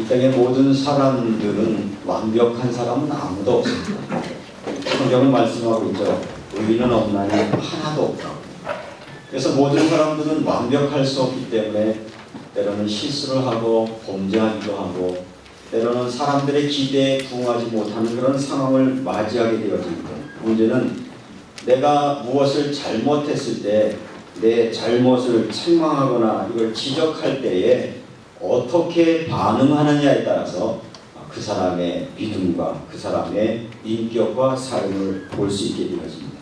이 땅의 모든 사람들은 완벽한 사람은 아무도 없습니다. 성경은 말씀하고 있죠. 의인은 없나니 하나도 없다. 그래서 모든 사람들은 완벽할 수 없기 때문에 때로는 실수를 하고 범죄하기도 하고 때로는 사람들의 기대에 부응하지 못하는 그런 상황을 맞이하게 되어집니다. 문제는 내가 무엇을 잘못했을 때 내 잘못을 책망하거나 이걸 지적할 때에 어떻게 반응하느냐에 따라서 그 사람의 믿음과 그 사람의 인격과 삶을 볼 수 있게 되어집니다.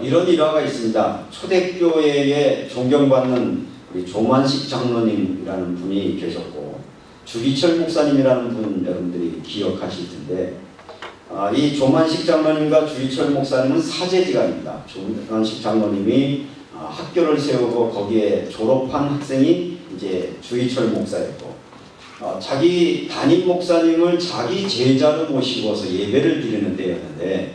이런 일화가 있습니다. 초대교회에 존경받는 우리 조만식 장로님이라는 분이 계셨고 주기철 목사님이라는 분 여러분들이 기억하실 텐데 이 조만식 장로님과 주기철 목사님은 사제지간입니다. 조만식 장로님이 학교를 세우고 거기에 졸업한 학생이 이제 주기철 목사였고 자기 담임 목사님을 자기 제자로 모시고서 예배를 드리는 때였는데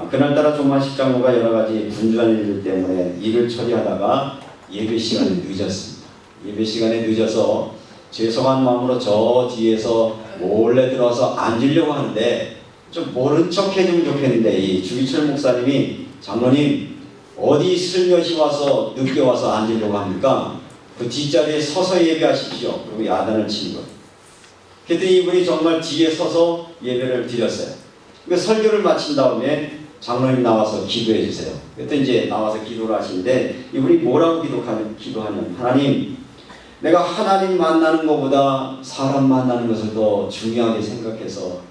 그날따라 조만식 장로가 여러가지 분주한 일들 때문에 일을 처리하다가 예배 시간에 늦었습니다. 예배 시간에 늦어서 죄송한 마음으로 저 뒤에서 몰래 들어와서 앉으려고 하는데 좀 모른 척 해주면 좋겠는데 이 주기철 목사님이 장로님 어디 슬며시 와서 늦게 와서 앉으려고 합니까? 그 뒷자리에 서서 예배하십시오. 그리고 야단을 치는 거예요. 그랬더니 이분이 정말 뒤에 서서 예배를 드렸어요. 그 설교를 마친 다음에 장로님 나와서 기도해 주세요. 그때 이제 나와서 기도를 하시는데 이분이 뭐라고 기도하냐면 하나님 내가 하나님 만나는 것보다 사람 만나는 것을 더 중요하게 생각해서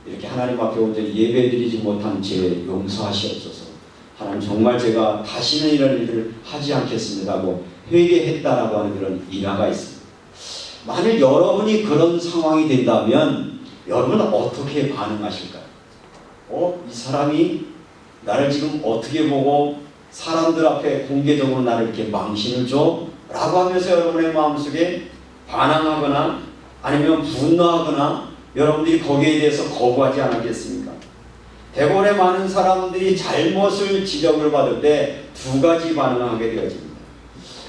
이렇게 하나님 앞에 온전히 예배드리지 못한 죄 용서하시옵소서. 하나님 정말 제가 다시는 이런 일을 하지 않겠습니다 하고 회개했다라고 하는 그런 일화가 있습니다. 만일 여러분이 그런 상황이 된다면 여러분은 어떻게 반응하실까요? 이 사람이 나를 지금 어떻게 보고 사람들 앞에 공개적으로 나를 이렇게 망신을 줘? 라고 하면서 여러분의 마음속에 반항하거나 아니면 분노하거나 여러분들이 거기에 대해서 거부하지 않았겠습니까? 대부분의 많은 사람들이 잘못을 지적을 받을 때 두 가지 반응을 하게 되어집니다.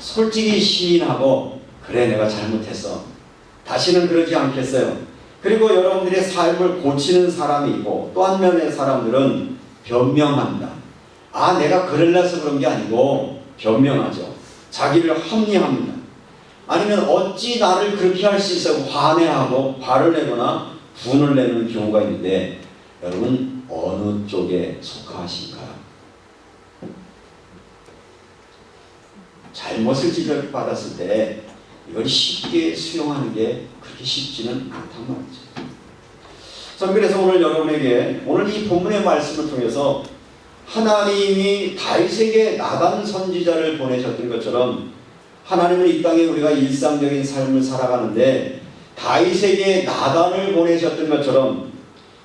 솔직히 시인하고 그래 내가 잘못했어. 다시는 그러지 않겠어요. 그리고 여러분들의 삶을 고치는 사람이 있고 또 한 면의 사람들은 변명합니다. 내가 그러려서 그런 게 아니고 변명하죠. 자기를 합리합니다. 아니면 어찌 나를 그렇게 할 수 있어 화내하고 화를 내거나 분을 내는 경우가 있는데 여러분 어느 쪽에 속하신가요? 잘못을 지적받았을 때 이걸 쉽게 수용하는 게 그렇게 쉽지는 않단 말이죠. 자, 그래서 오늘 여러분에게 오늘 이 본문의 말씀을 통해서 하나님이 다윗에게 나단 선지자를 보내셨던 것처럼 하나님은 이 땅에 우리가 일상적인 삶을 살아가는데 다윗에게 나단을 보내셨던 것처럼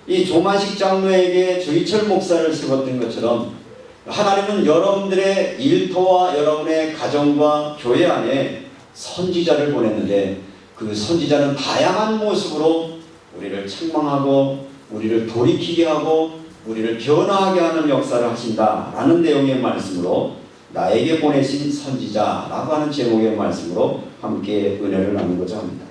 이 조만식 장로에게 주기철 목사를 세웠던 것처럼 하나님은 여러분들의 일터와 여러분의 가정과 교회 안에 선지자를 보냈는데 그 선지자는 다양한 모습으로 우리를 책망하고 우리를 돌이키게 하고 우리를 변화하게 하는 역사를 하신다라는 내용의 말씀으로 나에게 보내신 선지자라고 하는 제목의 말씀으로 함께 은혜를 나누고자 합니다.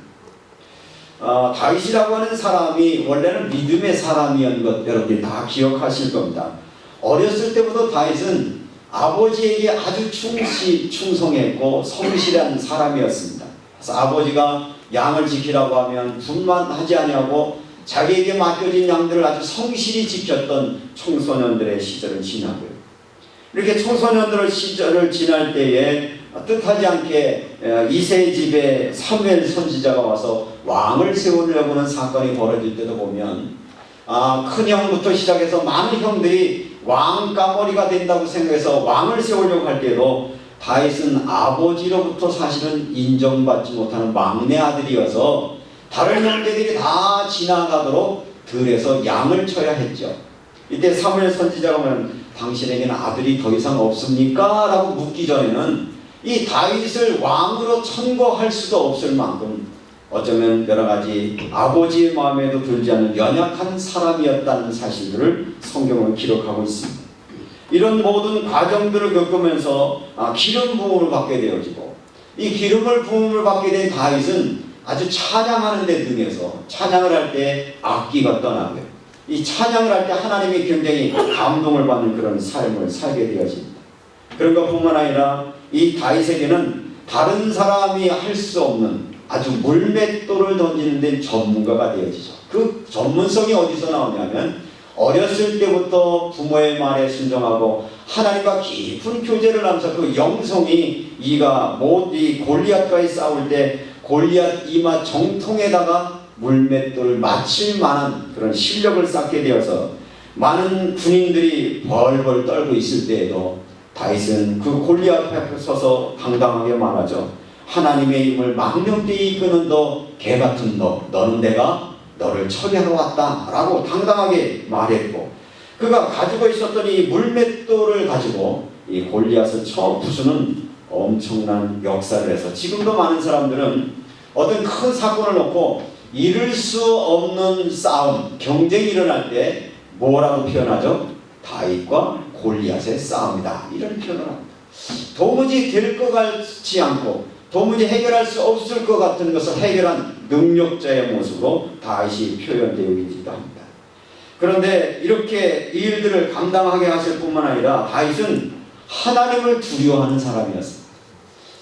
다윗이라고 하는 사람이 원래는 믿음의 사람이었던 것 여러분들이 다 기억하실 겁니다. 어렸을 때부터 다윗은 아버지에게 아주 충성했고 성실한 사람이었습니다. 그래서 아버지가 양을 지키라고 하면 분만하지 아니하고 자기에게 맡겨진 양들을 아주 성실히 지켰던 청소년들의 시절을 지나고요. 이렇게 청소년들의 시절을 지날 때에 뜻하지 않게 이새의 집에 사무엘 선지자가 와서 왕을 세우려고 하는 사건이 벌어질 때도 보면 큰 형부터 시작해서 많은 형들이 왕가머리가 된다고 생각해서 왕을 세우려고 할 때도 다윗은 아버지로부터 사실은 인정받지 못하는 막내 아들이어서 다른 형제들이 다 지나가도록 들에서 양을 쳐야 했죠. 이때 사무엘 선지자가 보면 당신에게는 아들이 더 이상 없습니까? 라고 묻기 전에는 이 다윗을 왕으로 천거할 수도 없을 만큼 어쩌면 여러가지 아버지의 마음에도 들지 않는 연약한 사람이었다는 사실들을 성경은 기록하고 있습니다. 이런 모든 과정들을 겪으면서 기름 부음을 받게 되어지고 이 기름을 부음을 받게 된 다윗은 아주 찬양하는 데 등에서 찬양을 할 때 악기가 떠나고요. 이 찬양을 할 때 하나님이 굉장히 감동을 받는 그런 삶을 살게 되어집니다. 그런 것뿐만 아니라 이 다윗에게는 다른 사람이 할 수 없는 아주 물맷돌을 던지는 데 전문가가 되어지죠. 그 전문성이 어디서 나오냐면 어렸을 때부터 부모의 말에 순종하고 하나님과 깊은 교제를 하면서 그 영성이 이가 이 골리앗과의 싸울 때 골리앗 이마 정통에다가 물맷돌을 맞힐 만한 그런 실력을 쌓게 되어서 많은 군인들이 벌벌 떨고 있을 때에도 다윗은 그 골리앗 앞에 서서 당당하게 말하죠. 하나님의 힘을 망령되이 이끄는 너 개같은 너는 내가 너를 처리하러 왔다 라고 당당하게 말했고, 그가 가지고 있었던 이 물맷돌을 가지고 이 골리앗을 처음 부수는 엄청난 역사를 해서 지금도 많은 사람들은 어떤 큰 사건을 놓고 이룰 수 없는 싸움, 경쟁이 일어날 때 뭐라고 표현하죠? 다윗과 골리앗의 싸움이다, 이런 표현을 합니다. 도무지 될 것 같지 않고 도무지 해결할 수 없을 것 같은 것을 해결한 능력자의 모습으로 다윗이 표현되어 있기도 합니다. 그런데 이렇게 이 일들을 감당하게 하실 뿐만 아니라 다윗은 하나님을 두려워하는 사람이었습니다.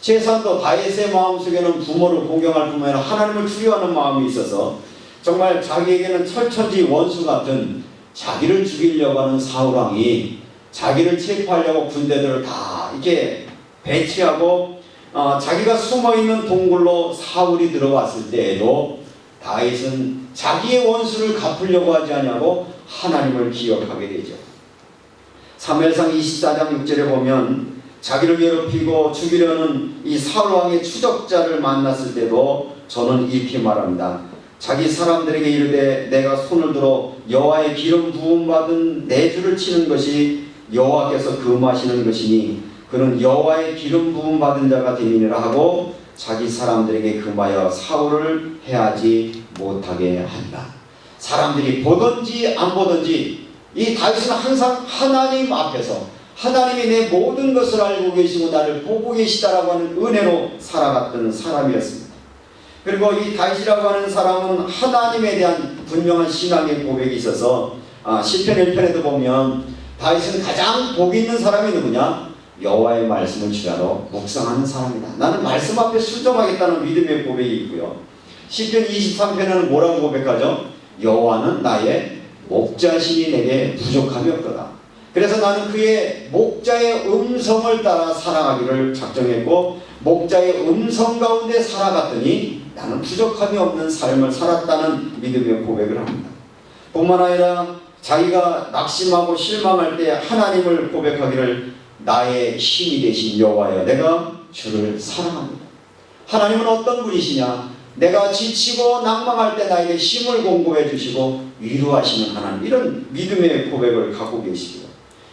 제사도 다윗의 마음속에는 부모를 공경할 뿐만 아니라 하나님을 두려워하는 마음이 있어서 정말 자기에게는 철천지 원수 같은 자기를 죽이려고 하는 사울왕이 자기를 체포하려고 군대들을 다 이렇게 배치하고 자기가 숨어있는 동굴로 사울이 들어왔을 때에도 다윗은 자기의 원수를 갚으려고 하지 않냐고 하나님을 기억하게 되죠. 사무엘상 24장 6절에 보면 자기를 괴롭히고 죽이려는 이 사울왕의 추적자를 만났을 때도 저는 이렇게 말합니다. 자기 사람들에게 이르되 내가 손을 들어 여호와의 기름 부음 받은 내 주를 치는 것이 여호와께서 금하시는 것이니 그는 여호와의 기름 부음 받은 자가 되니라 하고 자기 사람들에게 금하여 사울을 해하지 못하게 한다. 사람들이 보든지 안 보든지 이 다윗은 항상 하나님 앞에서 하나님이 내 모든 것을 알고 계시고 나를 보고 계시다라고 하는 은혜로 살아갔던 사람이었습니다. 그리고 이 다윗이라고 하는 사람은 하나님에 대한 분명한 신앙의 고백이 있어서 시편 1편에도 보면 다윗은 가장 복 있는 사람이 누구냐? 여호와의 말씀을 주야로 묵상하는 사람이다. 나는 말씀 앞에 순종하겠다는 믿음의 고백이 있고요. 시편 23편에는 뭐라고 고백하죠? 여호와는 나의 목자시니 내게 부족함이 없도다. 그래서 나는 그의 목자의 음성을 따라 살아가기를 작정했고 목자의 음성 가운데 살아갔더니 나는 부족함이 없는 삶을 살았다는 믿음의 고백을 합니다. 뿐만 아니라 자기가 낙심하고 실망할 때 하나님을 고백하기를 나의 힘이 되신 여호와여 내가 주를 사랑합니다. 하나님은 어떤 분이시냐? 내가 지치고 낭망할 때 나에게 힘을 공급해 주시고 위로하시는 하나님, 이런 믿음의 고백을 갖고 계시고요.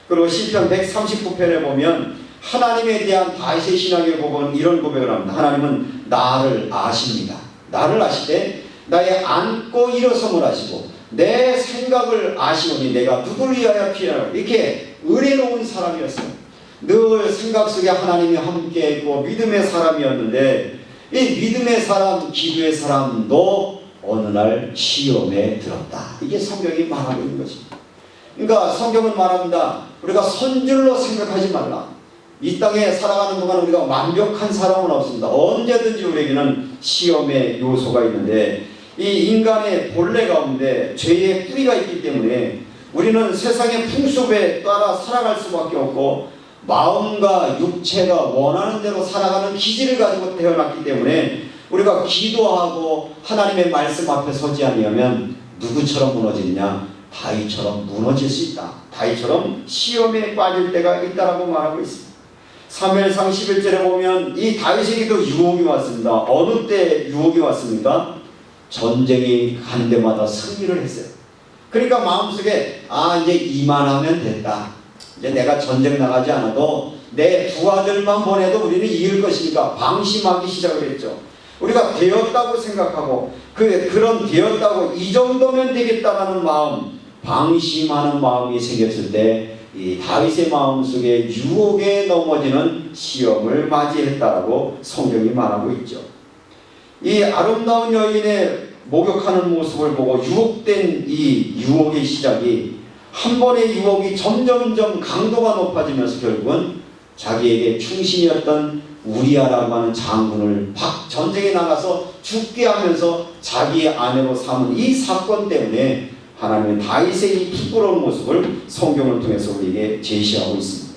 그리고 시편 139편에 보면 하나님에 대한 다윗의 신앙의 고백은 이런 고백을 합니다. 하나님은 나를 아십니다. 나를 아실 때 나의 앉고 일어섬을 아시고 내 생각을 아시오니 내가 누구를 위하여 피하라. 이렇게 은혜로운 사람이었어요. 늘 생각 속에 하나님이 함께했고 믿음의 사람이었는데 이 믿음의 사람, 기도의 사람도 어느 날 시험에 들었다. 이게 성경이 말하고 있는 것입니다. 그러니까 성경은 말합니다. 우리가 선줄로 생각하지 말라. 이 땅에 살아가는 동안 우리가 완벽한 사람은 없습니다. 언제든지 우리에게는 시험의 요소가 있는데 이 인간의 본래 가운데 죄의 뿌리가 있기 때문에 우리는 세상의 풍습에 따라 살아갈 수밖에 없고 마음과 육체가 원하는 대로 살아가는 기질을 가지고 태어났기 때문에 우리가 기도하고 하나님의 말씀 앞에 서지 아니하면 누구처럼 무너지느냐? 다윗처럼 무너질 수 있다. 다윗처럼 시험에 빠질 때가 있다라고 말하고 있습니다. 사무엘상 11절에 보면 이 다윗에게도 유혹이 왔습니다. 어느 때 유혹이 왔습니까? 전쟁이 간 데마다 승리를 했어요. 그러니까 마음속에 이제 이만하면 됐다. 이제 내가 전쟁 나가지 않아도 내 부하들만 보내도 우리는 이길 것이니까 방심하기 시작을 했죠. 우리가 되었다고 생각하고 그런 되었다고 이 정도면 되겠다라는 마음, 방심하는 마음이 생겼을 때 이 다윗의 마음속에 유혹에 넘어지는 시험을 맞이했다라고 성경이 말하고 있죠. 이 아름다운 여인의 목욕하는 모습을 보고 유혹된 이 유혹의 시작이 한 번의 유혹이 점점점 강도가 높아지면서 결국은 자기에게 충신이었던 우리아라고 하는 장군을 전쟁에 나가서 죽게 하면서 자기의 아내로 삼은 이 사건 때문에 하나님은 다윗의 이 부끄러운 모습을 성경을 통해서 우리에게 제시하고 있습니다.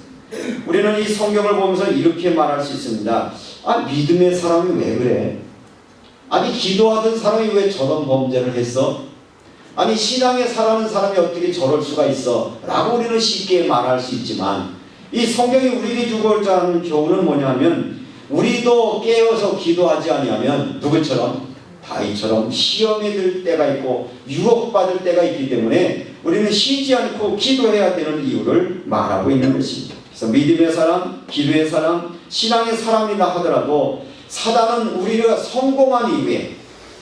우리는 이 성경을 보면서 이렇게 말할 수 있습니다. 아, 믿음의 사람이 왜 그래? 아니, 기도하던 사람이 왜 저런 범죄를 했어? 아니, 신앙에 살아는 사람이 어떻게 저럴 수가 있어? 라고 우리는 쉽게 말할 수 있지만 이 성경이 우리에게 주고자 하는 교훈은 뭐냐면 우리도 깨어서 기도하지 아니하면 누구처럼? 다윗처럼 시험에 들 때가 있고 유혹받을 때가 있기 때문에 우리는 쉬지 않고 기도해야 되는 이유를 말하고 있는 것입니다. 그래서 믿음의 사람, 기도의 사람, 신앙의 사람이라 하더라도 사단은 우리가 성공한 이후에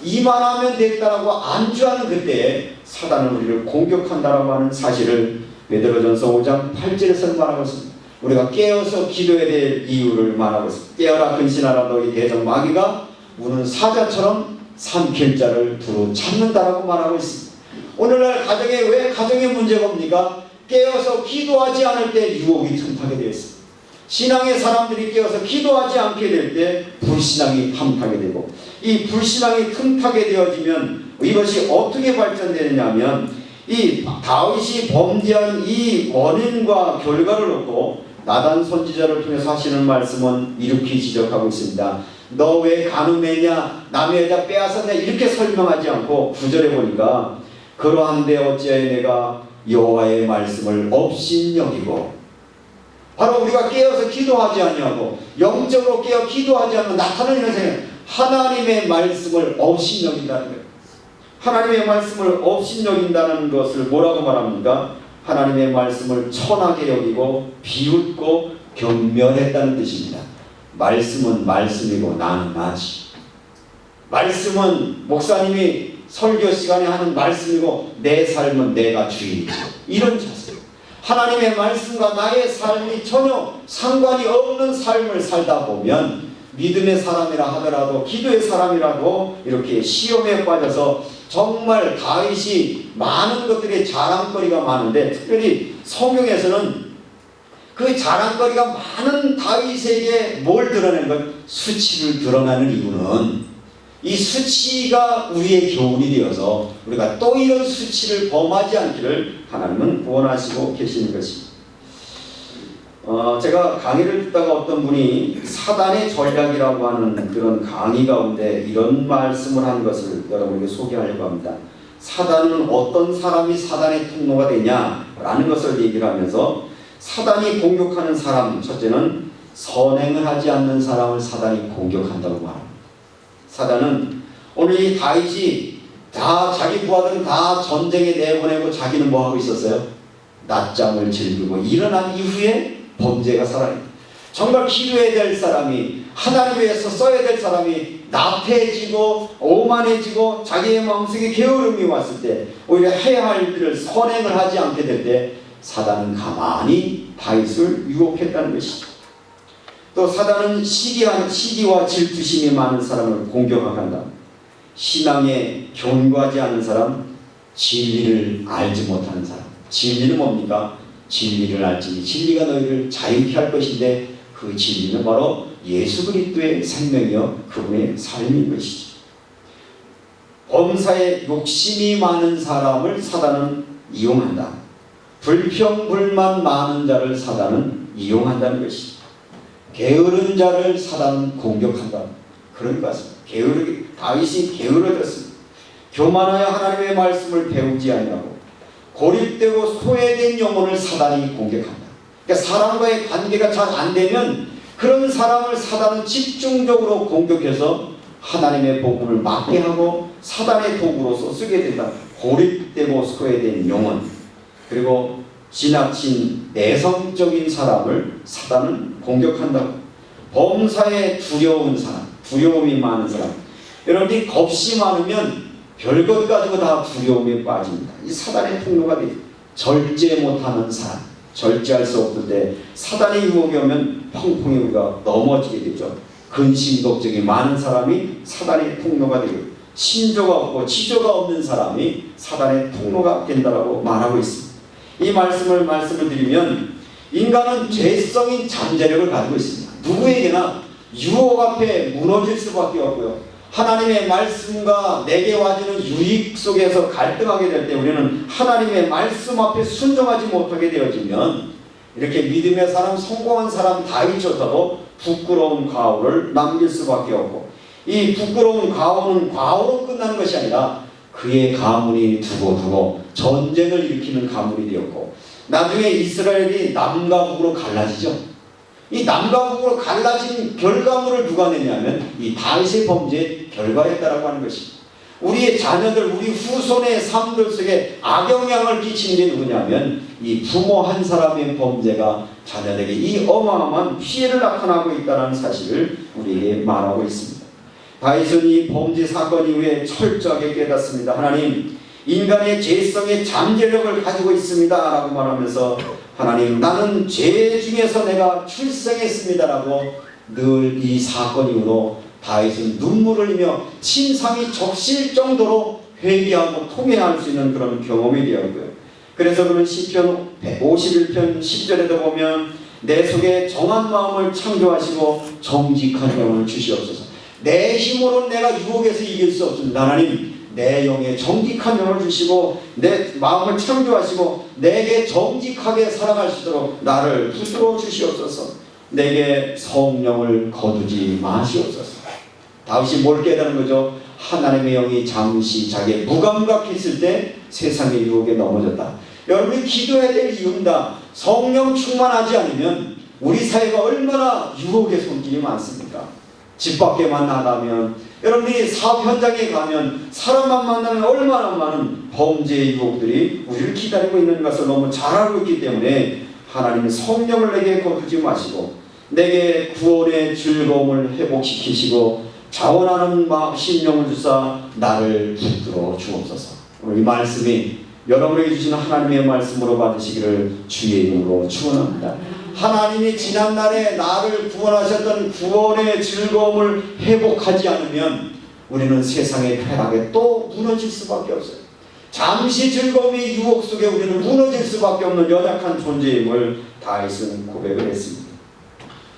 이만하면 됐다라고 안주하는 그때에 사단은 우리를 공격한다라고 하는 사실을 베드로전서 5장 8절에서 말하고 있습니다. 우리가 깨어서 기도해야 될 이유를 말하고 있습니다. 깨어라 근신하라 너희 대적 마귀가 우는 사자처럼 삼킬 자를 두루 찾는다라고 말하고 있습니다. 오늘날 가정에 왜 가정에 문제가 옵니까? 깨어서 기도하지 않을 때 유혹이 틈타게 되어 있습니다. 신앙의 사람들이 깨어서 기도하지 않게 될 때 불신앙이 틈타게 되고 이 불신앙이 틈타게 되어지면 이것이 어떻게 발전되느냐면 이 다윗이 범죄한 이 원인과 결과를 놓고 나단 선지자를 통해서 하시는 말씀은 이렇게 지적하고 있습니다. 너 왜 간음했냐? 남의 여자 빼앗았냐? 이렇게 설명하지 않고 9절에 보니까 그러한데 어찌하여 내가 여호와의 말씀을 업신여기고 바로 우리가 깨어서 기도하지 아니하고 영적으로 깨어 기도하지 않으면 나타나는 현상은 하나님의 말씀을 업신여긴다는 거예요. 하나님의 말씀을 업신여긴다는 것을 뭐라고 말합니까? 하나님의 말씀을 천하게 여기고 비웃고 경멸했다는 뜻입니다. 말씀은 말씀이고 나는 나지. 말씀은 목사님이 설교 시간에 하는 말씀이고 내 삶은 내가 주인이지. 이런 자세. 하나님의 말씀과 나의 삶이 전혀 상관이 없는 삶을 살다 보면 믿음의 사람이라 하더라도 기도의 사람이라도 이렇게 시험에 빠져서 정말 다윗이 많은 것들이 자랑거리가 많은데 특별히 성경에서는 그 자랑거리가 많은 다윗에게 뭘 드러내는 것? 수치를 드러나는 이유는 이 수치가 우리의 교훈이 되어서 우리가 또 이런 수치를 범하지 않기를 하나님은 원하시고 계시는 것입니다. 제가 강의를 듣다가 어떤 분이 사단의 전략이라고 하는 그런 강의 가운데 이런 말씀을 한 것을 여러분에게 소개하려고 합니다. 사단은 어떤 사람이 사단의 통로가 되냐라는 것을 얘기를 하면서 사단이 공격하는 사람, 첫째는 선행을 하지 않는 사람을 사단이 공격한다고 말합니다. 사단은 오늘 이 다윗이 다 자기 부하들은 다 전쟁에 내보내고 자기는 뭐하고 있었어요? 낮잠을 즐기고 일어난 이후에 범죄가 살아있다. 정말 기도해야 될 사람이 하나님 위해서 써야 될 사람이 나태해지고 오만해지고 자기의 마음속에 게으름이 왔을 때 오히려 해야 할 일을 선행을 하지 않게 될 때 사단은 가만히 다윗을 유혹했다는 것이죠. 또 사단은 시기와 질투심이 많은 사람을 공격한다. 신앙에 견고하지 않은 사람, 진리를 알지 못하는 사람. 진리는 뭡니까? 진리를 알지. 진리가 너희를 자유케 할 것인데 그 진리는 바로 예수 그리스도의 생명이요 그분의 삶인 것이죠. 범사에 욕심이 많은 사람을 사단은 이용한다. 불평불만 많은 자를 사단은 이용한다는 것이죠. 게으른 자를 사단은 공격한다. 그런 것 같습니다. 다윗이 게으러졌습니다. 교만하여 하나님의 말씀을 배우지 아니하고 고립되고 소외된 영혼을 사단이 공격한다. 그러니까 사람과의 관계가 잘 안 되면 그런 사람을 사단은 집중적으로 공격해서 하나님의 복음을 막게 하고 사단의 도구로서 쓰게 된다. 고립되고 소외된 영혼, 그리고 지나친 내성적인 사람을 사단은 공격한다고. 범사에 두려운 사람, 두려움이 많은 사람. 여러분들이 겁이 많으면 별것 가지고 다 두려움에 빠집니다. 이 사단의 통로가 되죠. 절제 못하는 사람, 절제할 수 없을 때 사단의 유혹이 오면 펑펑이 우리가 넘어지게 되죠. 근심독적이 많은 사람이 사단의 통로가 되고 신조가 없고 지조가 없는 사람이 사단의 통로가 된다라고 말하고 있습니다. 이 말씀을 드리면 인간은 죄성인 잠재력을 가지고 있습니다. 누구에게나 유혹 앞에 무너질 수밖에 없고요. 하나님의 말씀과 내게 와주는 유익 속에서 갈등하게 될 때 우리는 하나님의 말씀 앞에 순종하지 못하게 되어지면 이렇게 믿음의 사람, 성공한 사람 다윗조차도 부끄러운 과오를 남길 수밖에 없고, 이 부끄러운 과오는 과오로 끝나는 것이 아니라 그의 가문이 두고두고 전쟁을 일으키는 가문이 되었고, 나중에 이스라엘이 남과 북으로 갈라지죠. 이 남과 북으로 갈라진 결과물을 누가 내냐면 이 다윗의 범죄의 결과였다라고 하는 것입니다. 우리의 자녀들, 우리 후손의 삶들 속에 악영향을 끼치는 게 누구냐면 이 부모 한 사람의 범죄가 자녀에게 이 어마어마한 피해를 나타나고 있다는 사실을 우리에게 말하고 있습니다. 다윗은 이 범죄 사건 이후에 철저하게 깨닫습니다. 하나님, 인간의 죄성의 잠재력을 가지고 있습니다 라고 말하면서 하나님, 나는 죄 중에서 내가 출생했습니다 라고 늘 이 사건 이후로 다윗은 눈물을 흘리며 침상이 적실 정도로 회개하고 통회할 수 있는 그런 경험이 되었고요. 그래서 그는 시편 51편 10절에도 보면 내 속에 정한 마음을 창조하시고 정직한 영을 주시옵소서. 내 힘으로는 내가 유혹에서 이길 수 없습니다. 하나님, 내 영에 정직한 영을 주시고 내 마음을 창조하시고 내게 정직하게 살아갈 수 있도록 나를 붙들어 주시옵소서. 내게 성령을 거두지 마시옵소서. 다윗이 뭘 깨달은 거죠? 하나님의 영이 잠시 자기의 무감각했을 때 세상의 유혹에 넘어졌다. 여러분이 기도해야 될 이유입니다. 성령 충만하지 않으면 우리 사회가 얼마나 유혹의 손길이 많습니까? 집 밖에만 나가면, 여러분이 사업 현장에 가면, 사람만 만나면 얼마나 많은 범죄의 유혹들이 우리를 기다리고 있는 것을 너무 잘 알고 있기 때문에 하나님은 성령을 내게 거두지 마시고 내게 구원의 즐거움을 회복시키시고 자원하는 심령을 주사 나를 붙들어 주옵소서. 오늘 이 말씀이 여러분에게 주시는 하나님의 말씀으로 받으시기를 주의 이름으로 축원합니다. 하나님이 지난날에 나를 구원하셨던 구원의 즐거움을 회복하지 않으면 우리는 세상의 쾌락에 또 무너질 수밖에 없어요. 잠시 즐거움의 유혹 속에 우리는 무너질 수밖에 없는 연약한 존재임을 다윗은 고백을 했습니다.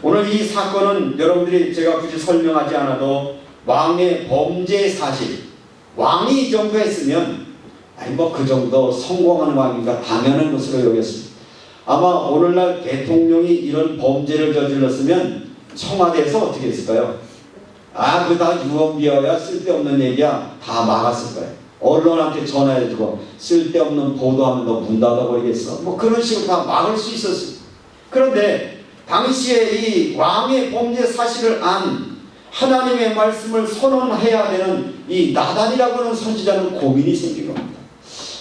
오늘 이 사건은 여러분들이 제가 굳이 설명하지 않아도 왕의 범죄 사실, 왕이 이 정도 했으면 아니 뭐 그 정도 성공하는 왕인가 당연한 것으로 여겼습니다. 아마 오늘날 대통령이 이런 범죄를 저질렀으면 청와대에서 어떻게 했을까요? 아, 그거 다 유언비어야, 쓸데없는 얘기야, 다 막았을 거예요. 언론한테 전화해주고 쓸데없는 보도하면 너 문 닫아버리겠어, 뭐 그런 식으로 다 막을 수 있었어요. 그런데 당시에 이 왕의 범죄 사실을 안 하나님의 말씀을 선언해야 되는 이 나단이라고 하는 선지자는 고민이 생긴 겁니다.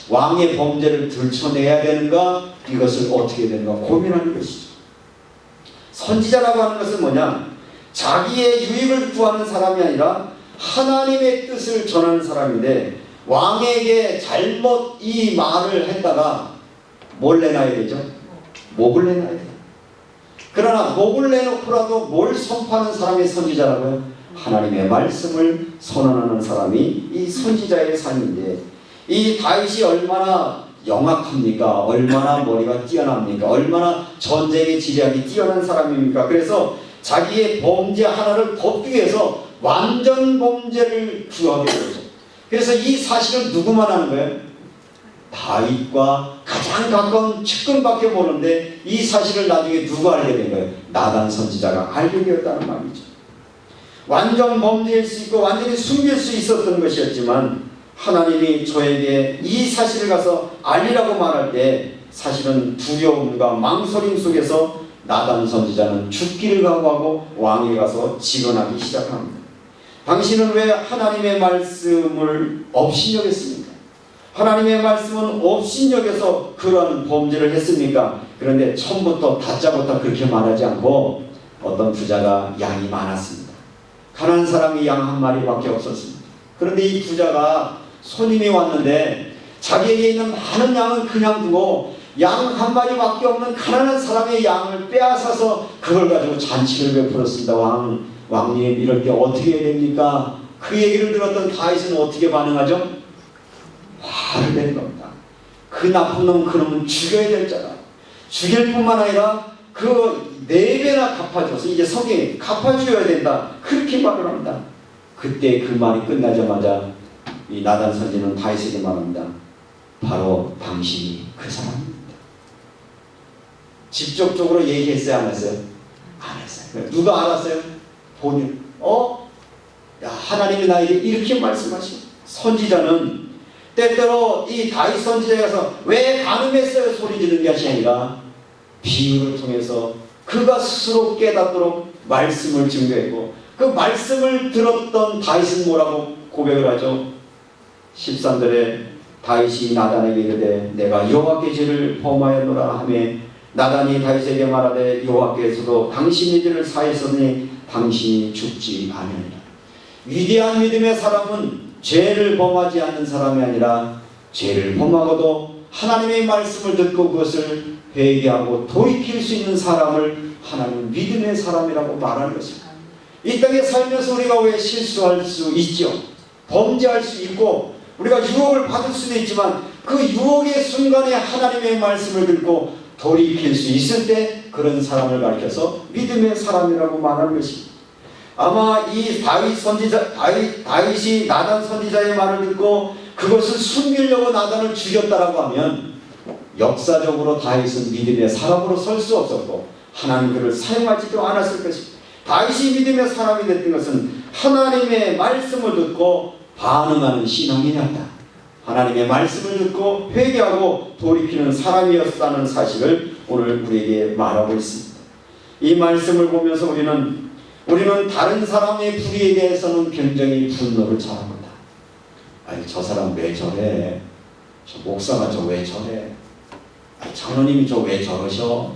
왕의 범죄를 들춰내야 되는가, 이것을 어떻게 되는가 고민하는 것이죠. 선지자라고 하는 것은 뭐냐? 자기의 유익을 구하는 사람이 아니라 하나님의 뜻을 전하는 사람인데, 왕에게 잘못 이 말을 했다가 뭘 내놔야 되죠? 목을 내놔야 돼요. 그러나 목을 내놓고라도 뭘 선포하는 사람이 선지자라고요? 하나님의 말씀을 선언하는 사람이 이 선지자의 삶인데, 이 다윗이 얼마나 영악합니까? 얼마나 머리가 뛰어납니까? 얼마나 전쟁의 지략이 뛰어난 사람입니까? 그래서 자기의 범죄 하나를 덮기 위해서 완전 범죄를 구하게 되죠. 그래서 이 사실은 누구만 아는 거예요? 다윗과 가장 가까운 측근밖에 모르는데 이 사실을 나중에 누가 알게 된 거예요? 나단 선지자가 알게 되었다는 말이죠. 완전 범죄일 수 있고 완전히 숨길 수 있었던 것이었지만 하나님이 저에게 이 사실을 가서 알리라고 말할 때 사실은 두려움과 망설임 속에서 나단 선지자는 죽기를 각오하고 왕에 가서 직언하기 시작합니다. 당신은 왜 하나님의 말씀을 업신여겼습니까? 하나님의 말씀은 업신여겨서 그러한 범죄를 했습니까? 그런데 처음부터 다짜고짜 그렇게 말하지 않고 어떤 부자가 양이 많았습니다. 가난한 사람이 양 한 마리밖에 없었습니다. 그런데 이 부자가 손님이 왔는데 자기에게 있는 많은 양은 그냥 두고 양 한 마리밖에 없는 가난한 사람의 양을 빼앗아서 그걸 가지고 잔치를 베풀었습니다. 왕 왕님 이럴 때 어떻게 해야 됩니까? 그 얘기를 들었던 다윗은 어떻게 반응하죠? 화를 내는 겁니다. 그 나쁜 놈, 그놈은 죽여야 될 자다. 죽일 뿐만 아니라 그 4배나 갚아줘서 이제 성경에 갚아줘야 된다. 그렇게 말을 합니다. 그때 그 말이 끝나자마자 이 나단 선지는 다윗에게 말합니다. 바로 당신이 그 사람입니다. 직접적으로 얘기했어요, 안 했어요? 안 했어요. 누가 알았어요? 본인. 야, 하나님이 나에게 이렇게 말씀하신 선지자는 때때로 이 다윗 선지자에 가서 왜 간음했어요 소리 지르는 것이 아니라 비유를 통해서 그가 스스로 깨닫도록 말씀을 증거했고, 그 말씀을 들었던 다윗은 뭐라고 고백을 하죠? 13절에 다윗이 나단에게 이르되 내가 여호와께 죄를 범하였노라 하매 나단이 다윗에게 말하되 여호와께서도 당신의 죄를 사하였으니 당신이 죽지 아니하리라. 위대한 믿음의 사람은 죄를 범하지 않는 사람이 아니라 죄를 범하고도 하나님의 말씀을 듣고 그것을 회개하고 돌이킬 수 있는 사람을 하나님은 믿음의 사람이라고 말하는 것입니다. 이 땅에 살면서 우리가 왜 실수할 수 있죠? 범죄할 수 있고 우리가 유혹을 받을 수도 있지만 그 유혹의 순간에 하나님의 말씀을 듣고 돌이킬 수 있을 때 그런 사람을 가리켜서 믿음의 사람이라고 말하는 것입니다. 아마 이 다윗이 나단 선지자의 말을 듣고 그것을 숨기려고 나단을 죽였다라고 하면 역사적으로 다윗은 믿음의 사람으로 설 수 없었고 하나님 그를 사용하지도 않았을 것입니다. 다윗이 믿음의 사람이 됐던 것은 하나님의 말씀을 듣고 반응하는 신앙이었다. 하나님의 말씀을 듣고 회개하고 돌이키는 사람이었다는 사실을 오늘 우리에게 말하고 있습니다. 이 말씀을 보면서 우리는 다른 사람의 불의에 대해서는 굉장히 분노를 잘합니다. 아니 저 사람 왜 저래? 저 목사가 저 왜 저래? 아니 장로님이 저 왜 저러셔?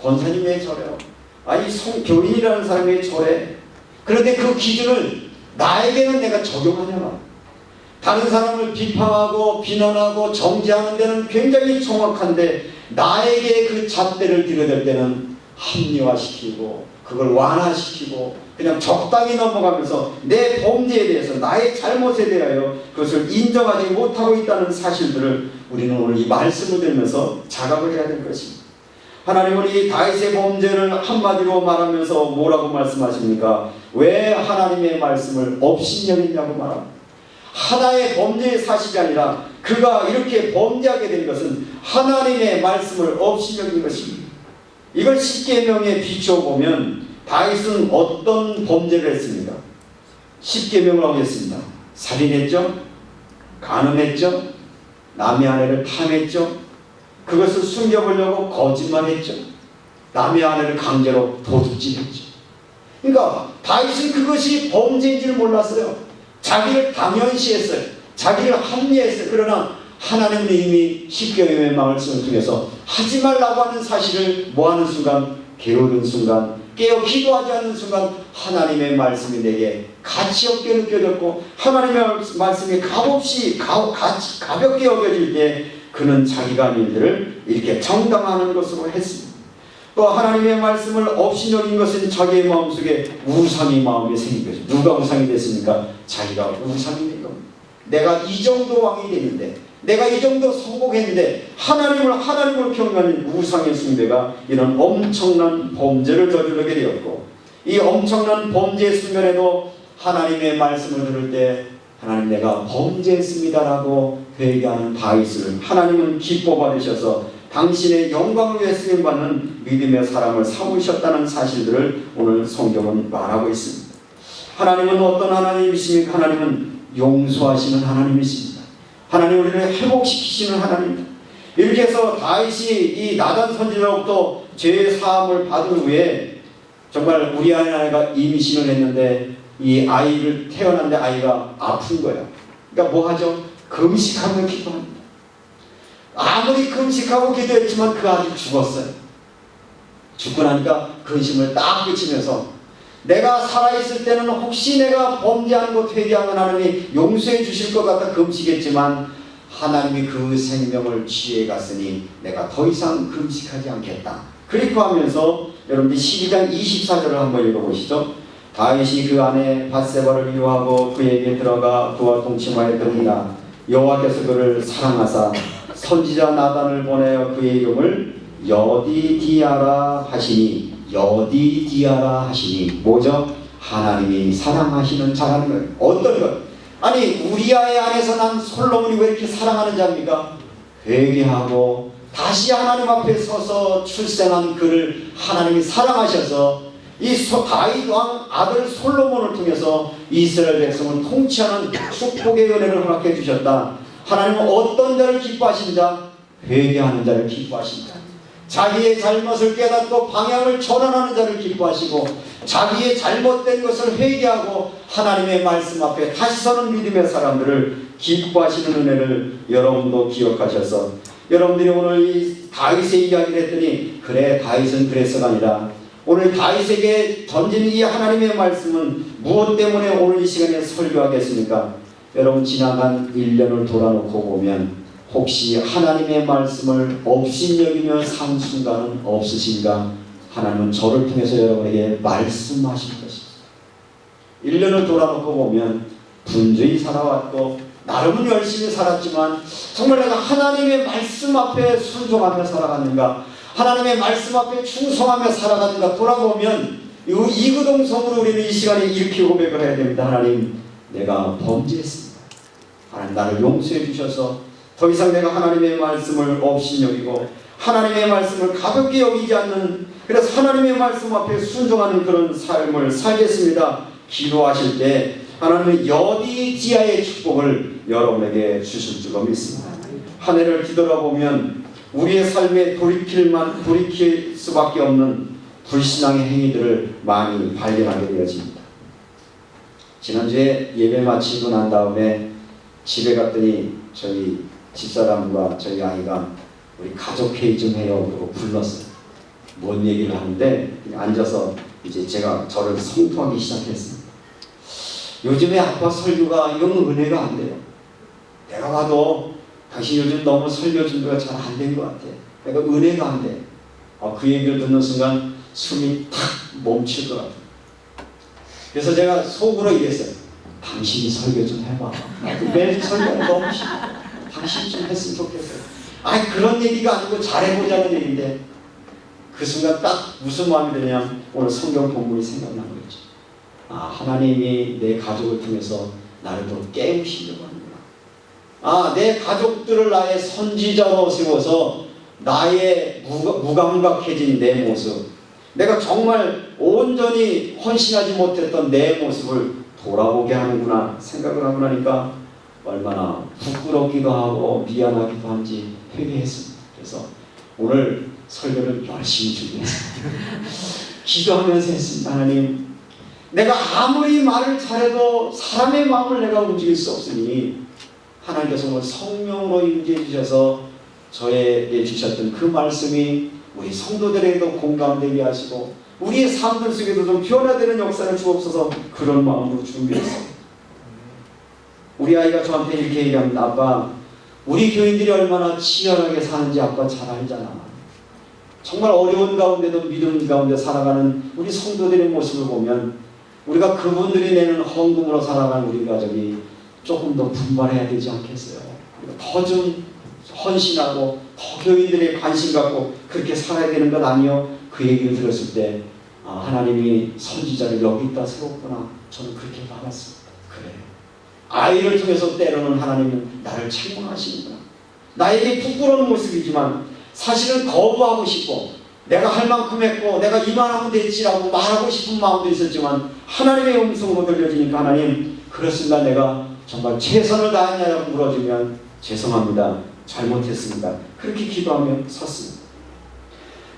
권사님 왜 저래요? 아니 교인이라는 사람이 왜 저래? 그런데 그 기준을 나에게는 내가 적용하냐고. 다른 사람을 비판하고 비난하고 정죄하는 데는 굉장히 정확한데 나에게 그 잣대를 들여댈 때는 합리화시키고 그걸 완화시키고 그냥 적당히 넘어가면서 내 범죄에 대해서 나의 잘못에 대하여 그것을 인정하지 못하고 있다는 사실들을 우리는 오늘 이 말씀을 들으면서 자각을 해야 될 것입니다. 하나님은 이 다윗의 범죄를 한마디로 말하면서 뭐라고 말씀하십니까? 왜 하나님의 말씀을 업신여기냐고 말합니다. 하나의 범죄의 사실이 아니라 그가 이렇게 범죄하게 된 것은 하나님의 말씀을 업신여긴 것입니다. 이걸 십계명에 비추어 보면 다윗은 어떤 범죄를 했습니까? 십계명을 어겼습니다. 살인했죠? 간음했죠? 남의 아내를 탐했죠? 그것을 숨겨보려고 거짓말했죠? 남의 아내를 강제로 도둑질했죠. 그러니까 다윗은 그것이 범죄인 줄 몰랐어요. 자기를 당연시했어요. 자기를 합리했어요. 그러나 하나님은 이미 십계명의 말씀을 통해서 하지 말라고 하는 사실을 뭐하는 순간, 게으른 순간, 깨어 기도하지 않는 순간 하나님의 말씀이 내게 가치 없게 느껴졌고 하나님의 말씀이 가볍게 여겨질 때 그는 자기가 한 일들을 이렇게 정당화하는 것으로 했습니다. 또 하나님의 말씀을 업신여긴 것은 자기의 마음속에 우상의 마음이 생긴 거죠. 누가 우상이 됐습니까? 자기가 우상이 된 겁니다. 내가 이 정도 왕이 됐는데, 내가 이 정도 성공했는데 하나님을 경외하는 우상의 숭배가 이런 엄청난 범죄를 저지르게 되었고, 이 엄청난 범죄의 순간에도 하나님의 말씀을 들을 때 하나님 내가 범죄했습니다라고 회개하는 다윗을 하나님은 기뻐 받으셔서 당신의 영광을 위해 쓰임받는 믿음의 사람을 삼으셨다는 사실들을 오늘 성경은 말하고 있습니다. 하나님은 어떤 하나님이십니까? 하나님은 용서하시는 하나님이십니다. 하나님 우리를 회복시키시는 하나님입니다. 이렇게 해서 다윗이 이 나단 선지자로부터 죄의 사함을 받은 후에 정말 우리 아이가 임신을 했는데 이 아이를 태어났는데 아이가 아픈 거예요. 그러니까 뭐 하죠? 금식하며 기도합니다. 아무리 금식하고 기도했지만 그 아들 죽었어요. 죽고 나니까 근심을 딱 끼치면서 내가 살아있을 때는 혹시 내가 범죄한 것 회개하면 하나님이 용서해 주실 것 같아 금식했지만 하나님이 그 생명을 취해갔으니 내가 더 이상 금식하지 않겠다. 그리고 하면서 여러분들 12장 24절을 한번 읽어보시죠. 다윗이 그 아내 밧세바를 위로하고 그에게 들어가 그와 동침하였더니라. 여호와께서 그를 사랑하사 선지자 나단을 보내어 그의 이름을 여디디아라 하시니, 여디디아라 하시니 뭐죠? 하나님이 사랑하시는 자라는 거예요. 어떤 것? 아니 우리아의 안에서 난 솔로몬이 왜 이렇게 사랑하는 자입니까? 회개하고 다시 하나님 앞에 서서 출생한 그를 하나님이 사랑하셔서 이 다윗 왕 아들 솔로몬을 통해서 이스라엘 백성을 통치하는 축복의 은혜를 허락해 주셨다. 하나님은 어떤 자를 기뻐하신 자? 회개하는 자를 기뻐하신다. 자기의 잘못을 깨닫고 방향을 전환하는 자를 기뻐하시고, 자기의 잘못된 것을 회개하고 하나님의 말씀 앞에 다시 서는 믿음의 사람들을 기뻐하시는 은혜를 여러분도 기억하셔서, 여러분들이 오늘 이 다윗의 이야기를 했더니 그래 다윗은 그래서가 아니라 오늘 다윗에게 던진 이 하나님의 말씀은 무엇 때문에 오늘 이 시간에 설교하겠습니까? 여러분 지나간 1년을 돌아놓고 보면 혹시 하나님의 말씀을 업신여기며 산 순간은 없으신가? 하나님은 저를 통해서 여러분에게 말씀하신 것입니다. 1년을 돌아놓고 보면 분주히 살아왔고 나름은 열심히 살았지만 정말 내가 하나님의 말씀 앞에 순종하며 살아갔는가? 하나님의 말씀 앞에 충성하며 살아갔는가? 돌아보면 이구동성으로 우리는 이 시간에 이렇게 고백을 해야 됩니다. 하나님, 내가 범죄했습니다. 하나님 나를 용서해 주셔서 더 이상 내가 하나님의 말씀을 업신여기고 하나님의 말씀을 가볍게 여기지 않는, 그래서 하나님의 말씀 앞에 순종하는 그런 삶을 살겠습니다. 기도하실 때 하나님은 여디디아의 축복을 여러분에게 주실 줄 믿습니다. 한 해를 뒤돌아보면 우리의 삶에 돌이킬 수밖에 없는 불신앙의 행위들을 많이 발견하게 되어집니다. 지난주에 예배 마치고 난 다음에 집에 갔더니 저희 집사람과 저희 아이가 우리 가족 회의 좀 해요 그러고 불렀어요. 뭔 얘기를 하는데 앉아서 이제 제가 저를 성토하기 시작했습니다. 요즘에 아빠 설교가 이건 은혜가 안 돼요. 내가 봐도 당신 요즘 너무 설교 준비가 잘 안 된 것 같아. 내가 은혜가 안 돼. 그 얘기를 듣는 순간 숨이 탁 멈출 것 같아요. 그래서 제가 속으로 이랬어요. 당신이 설교 좀 해봐. 매일 설교는 너무 싫어. 당신이 좀 했으면 좋겠어요. 그런 얘기가 아니고 잘해보자는 얘기인데, 그 순간 딱 무슨 마음이 드냐면 오늘 성경 본문이 생각난 거죠. 하나님이 내 가족을 통해서 나를 더 깨우시려고 하는구나. 내 가족들을 나의 선지자로 세워서 나의 무감각해진 내 모습, 내가 정말 온전히 헌신하지 못했던 내 모습을 돌아보게 하는구나 생각을 하고 나니까 얼마나 부끄럽기도 하고 미안하기도 한지 회개했습니다. 그래서 오늘 설교를 열심히 준비했습니다. 기도하면서 했습니다. 하나님, 내가 아무리 말을 잘해도 사람의 마음을 내가 움직일 수 없으니 하나님께서 오늘 성령으로 임재해 주셔서 저에게 주셨던 그 말씀이 우리 성도들에게도 공감되게 하시고 우리의 삶들 속에도 좀 변화되는 역사를 주옵소서. 그런 마음으로 준비했습니다. 우리 아이가 저한테 이렇게 얘기합니다. 아빠, 우리 교인들이 얼마나 치열하게 사는지 아빠 잘 알잖아. 정말 어려운 가운데도 믿음 가운데 살아가는 우리 성도들의 모습을 보면 우리가 그분들이 내는 헌금으로 살아가는 우리 가족이 조금 더 분발해야 되지 않겠어요? 더 좀 헌신하고 더 교인들의 관심 갖고 그렇게 살아야 되는 것 아니요? 그 얘기를 들었을 때 하나님이 선지자를 여기다 세웠구나. 저는 그렇게 받았습니다. 그래요. 아이를 통해서 때로는 하나님은 나를 책망하시는구나. 나에게 부끄러운 모습이지만 사실은 거부하고 싶고 내가 할 만큼 했고 내가 이만하면 됐지라고 말하고 싶은 마음도 있었지만 하나님의 음성으로 들려지니까 하나님, 그렇습니다. 내가 정말 최선을 다했냐고 물어주면 죄송합니다. 잘못했습니다. 그렇게 기도하며 섰습니다.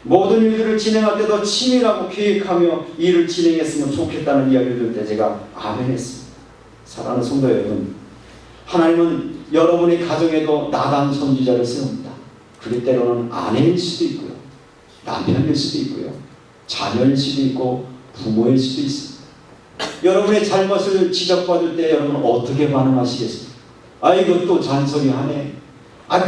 모든 일들을 진행할 때도 치밀하고 계획하며 일을 진행했으면 좋겠다는 이야기를 들을 때 제가 아멘했습니다. 사랑하는 성도 여러분, 하나님은 여러분의 가정에도 나단 선지자를 세웁니다. 그럴 때로는 아내일 수도 있고요, 남편일 수도 있고요, 자녀일 수도 있고 부모일 수도 있습니다. 여러분의 잘못을 지적받을 때 여러분은 어떻게 반응하시겠습니까? 이것도 잔소리하네.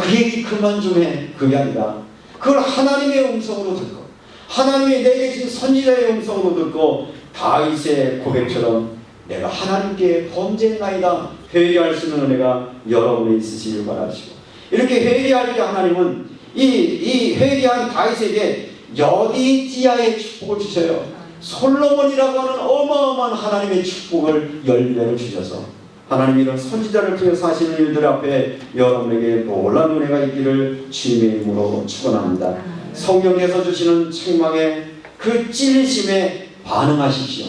그 얘기 그만 좀 해. 그게 아니라 그걸 하나님의 음성으로 듣고 하나님이 내게 주신 선지자의 음성으로 듣고 다윗의 고백처럼 내가 하나님께 범죄나이다 회개할 수 있는 은혜가 여러분에 있으시길 바라시고, 이렇게 회개할 때 하나님은 이 회개한 다윗에게 여디디아의 축복을 주셔요. 솔로몬이라고 하는 어마어마한 하나님의 축복을 열매로 주셔서 하나님 이런 선지자를 통해서 하시는 일들 앞에 여러분에게 놀라운 은혜가 있기를 주님의 이름으로 축원합니다. 성령께서 주시는 책망에 그 찔리심에 반응하십시오.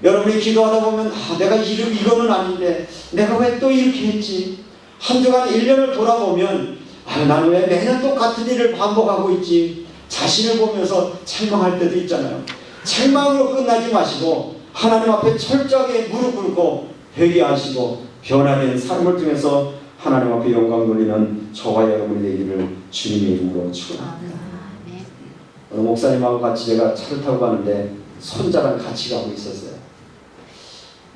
여러분이 기도하다 보면 내가 이거는 아닌데 내가 왜 또 이렇게 했지? 한 주간 1년을 돌아보면 나는 왜 매년 똑같은 일을 반복하고 있지? 자신을 보면서 책망할 때도 있잖아요. 책망으로 끝나지 마시고 하나님 앞에 철저하게 무릎 꿇고 회개하시고 변화된 삶을 통해서 하나님 앞에 영광 돌리는 저와 여러분이 되기를 주님의 이름으로 축원합니다. 오늘 목사님하고 같이 제가 차를 타고 가는데 손자랑 같이 가고 있었어요.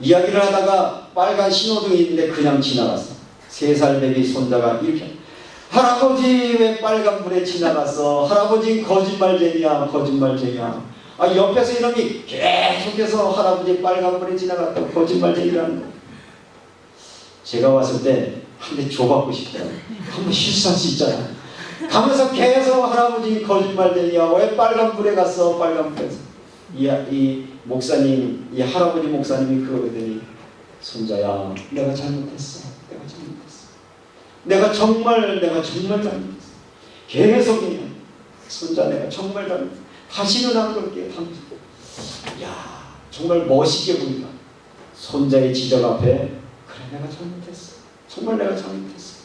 이야기를 하다가 빨간 신호등이 있는데 그냥 지나갔어. 3살 배기 손자가 이렇게, 할아버지 왜 빨간불에 지나갔어? 할아버지 거짓말쟁이야, 거짓말쟁이야. 옆에서 이놈이 계속해서 할아버지 빨간불에 지나갔다 거짓말쟁이라는 거. 제가 왔을 때 한 대 줘받고 싶더라고요. 한번 실수할 수 있잖아. 가면서 계속 할아버지 거짓말쟁이야, 왜 빨간불에 갔어, 빨간불에서. 이 목사님, 이 할아버지 목사님이 그러더니, 손자야, 내가 잘못했어. 내가 정말 잘못했어. 계속 그냥, 손자 내가 정말 잘못했어. 다시는 안 그럴게. 야, 정말 멋있게 보인다. 손자의 지적 앞에 그래, 내가 잘못했어. 정말 내가 잘못했어.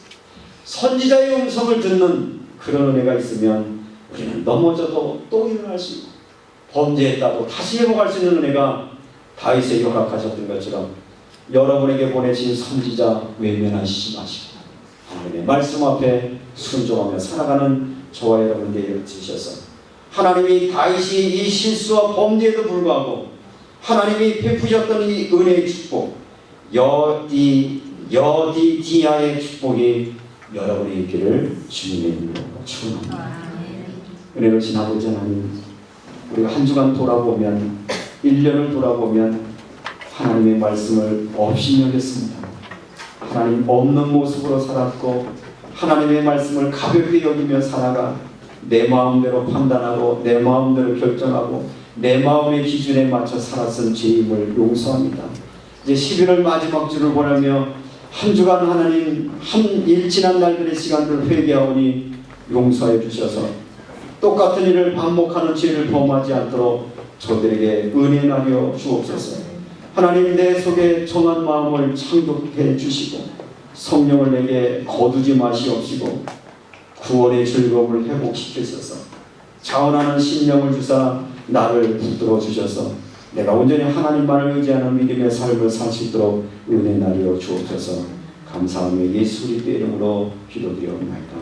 선지자의 음성을 듣는 그런 은혜가 있으면 우리는 넘어져도 또 일어날 수 있고, 범죄했다고 다시 회복할 수 있는 은혜가 다윗에게 허락하셨던 것처럼 여러분에게 보내신 선지자 외면하시지 마시고 하나님의 말씀 앞에 순종하며 살아가는 저와 여러분에게 주셔서 하나님이 다윗이 이 실수와 범죄에도 불구하고 하나님이 베푸셨던 이 은혜의 축복, 여디디아의 축복이 여러분이 있기를 주님의 이름으로 축원합니다. 은혜로우신 아버지 하나님, 우리가 한 주간 돌아보면, 1년을 돌아보면 하나님의 말씀을 없이 여겼습니다. 하나님 없는 모습으로 살았고 하나님의 말씀을 가볍게 여기며 살아가 내 마음대로 판단하고 내 마음대로 결정하고 내 마음의 기준에 맞춰 살았은 죄임을 용서합니다. 이제 11월 마지막 주를 보내며 한 주간 하나님 일 지난 날들의 시간들을 회개하오니 용서해 주셔서 똑같은 일을 반복하는 죄를 범하지 않도록 저들에게 은혜하여 주옵소서. 하나님 내 속에 정한 마음을 창조해 주시고 성령을 내게 거두지 마시옵시고 구원의 즐거움을 회복시키소서. 자원하는 심령을 주사 나를 붙들어 주셔서 내가 온전히 하나님만을 의지하는 믿음의 삶을 살 수 있도록 은혜하여 주옵소서. 감사하며 예수 그리스도의 이름으로 기도드리옵나이다.